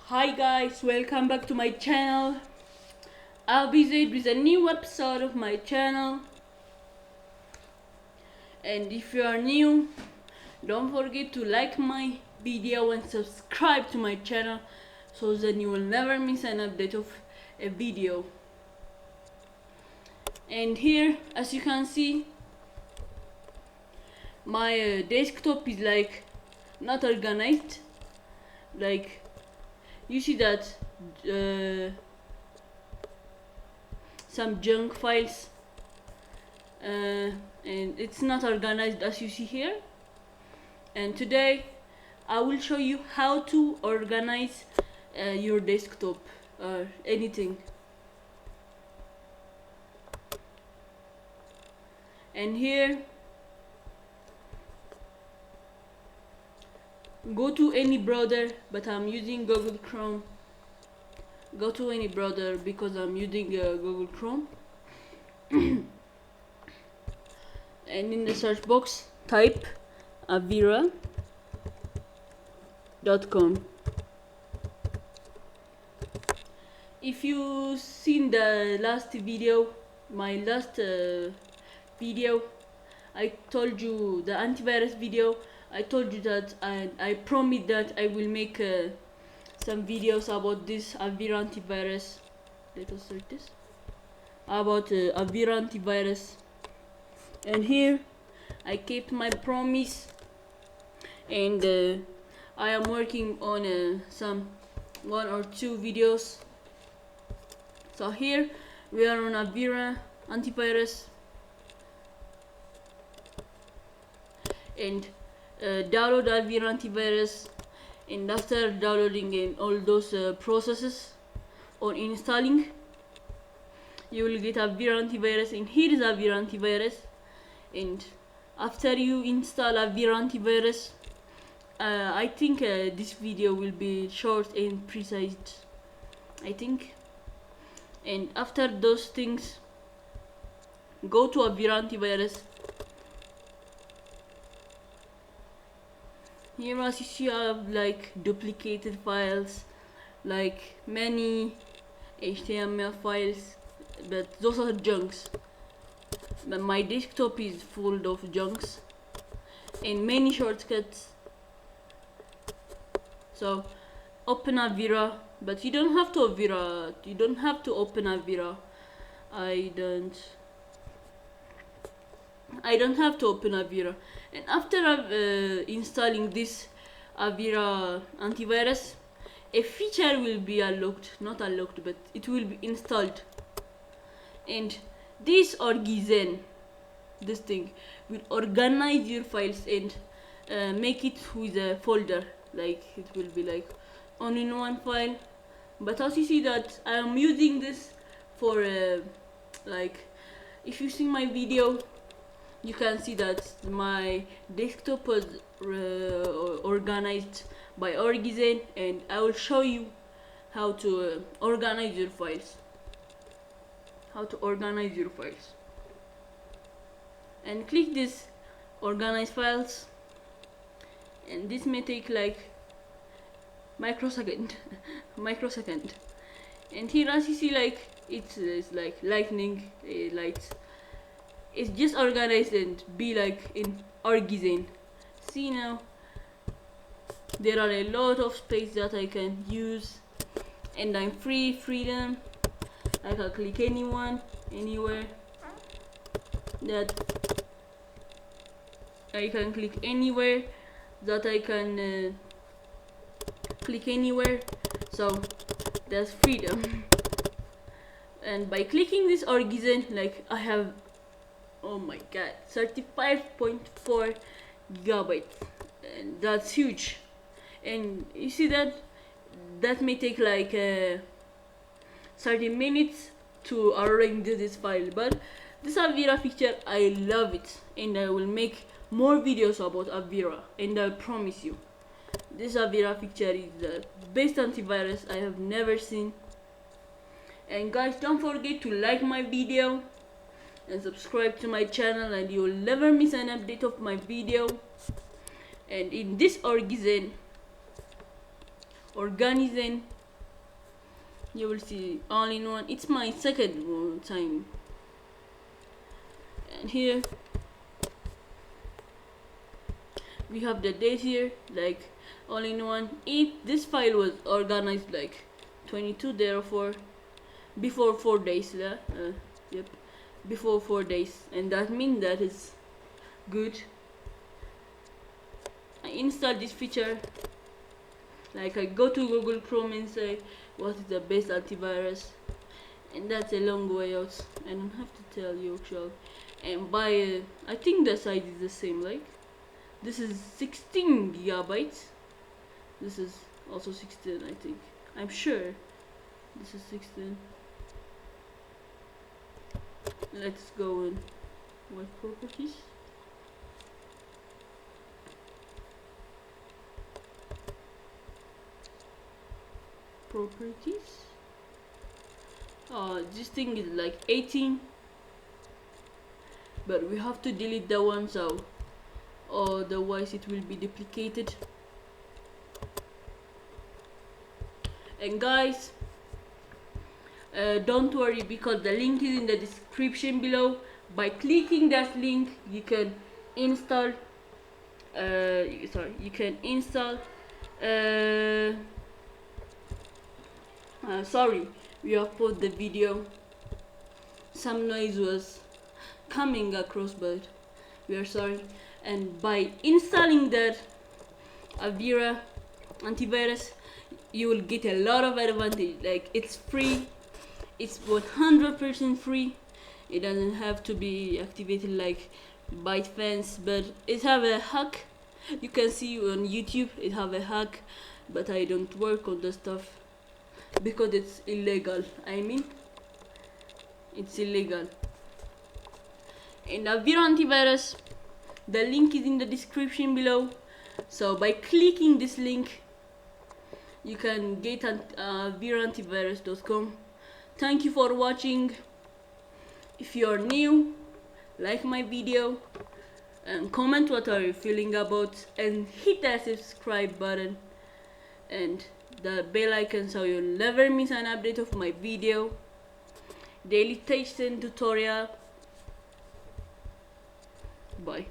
Hi guys, welcome back to my channel. I'll be Zaid with a new episode of my channel. And if you are new, don't forget to like my video and subscribe to my channel so that you will never miss an update of a video. And here, as you can see, my desktop is like not organized. Like you see that some junk files and it's not organized as you see here. And today I will show you how to organize your desktop or anything. And here, go to any browser, but I'm using Google Chrome. Go to any browser because I'm using Google Chrome. And in the search box type avira.com. If you seen the last video, my last video, I told you the antivirus video. I told you that I promised that I will make some videos about this Avira antivirus. Let us search this about Avira antivirus. And here I kept my promise, and I am working on some 1 or 2 videos. So here we are on Avira antivirus, and download Avira antivirus. And after downloading all those processes or installing, you will get Avira antivirus, and here is Avira antivirus. And after you install Avira antivirus, I think this video will be short and precise, I think. And after those things, go to Avira antivirus. Here as you see, I have like duplicated files, like many HTML files, but those are junks. But my desktop is full of junks and many shortcuts. So open Avira, but you don't have to open Avira. I don't have to open Avira. And after installing this Avira antivirus, a feature will be not unlocked, but it will be installed. And this this thing will organize your files and make it with a folder. Like it will be like only in one file. But as you see that I am using this for like, if you see my video, you can see that my desktop was organized by Orgizen, and I will show you how to organize your files. And click this organize files, and this may take like microsecond. And here as you see, like it's like lightning lights. It's just organized and be like in Orgizen. See now, there are a lot of space that I can use, and I'm freedom. I can click anywhere that I can click anywhere so that's freedom. And by clicking this Orgizen, like I have, oh my god, 35.4 gigabytes, and that's huge. And you see that may take like 30 minutes to arrange this file. But this Avira feature, I love it, and I will make more videos about Avira, and I promise you, this Avira feature is the best antivirus I have never seen. And guys, don't forget to like my video and subscribe to my channel, and you will never miss an update of my video. And in this Orgizen, You will see all-in-one. It's my second time. And here we have the date here, like all-in-one. This file was organized like 22, therefore before 4 days. Yep, before 4 days, and that means that is good. I install this feature, like I go to Google Chrome and say what is the best antivirus, and that's a long way out. I don't have to tell you actually. And by I think the size is the same, like this is 16 gigabytes, this is also 16, I think. I'm sure this is 16. Let's go in web properties. This thing is like 18, but we have to delete the one, so otherwise it will be duplicated. And guys, don't worry, because the link is in the description below. By clicking that link you can install sorry, we have paused the video. Some noise was coming across, but we are sorry. And by installing that Avira antivirus, you will get a lot of advantage. Like, it's free, it's 100% free. It doesn't have to be activated like ByteFence, but it have a hack. You can see on YouTube it have a hack, but I don't work on the stuff because it's illegal. I mean, it's illegal. And Avira antivirus, the link is in the description below. So by clicking this link, you can get aviraantivirus.com. Thank you for watching. If you are new, like my video and comment what are you feeling about, and hit that subscribe button and the bell icon so you'll never miss an update of my video. Daily tips and tutorial. Bye.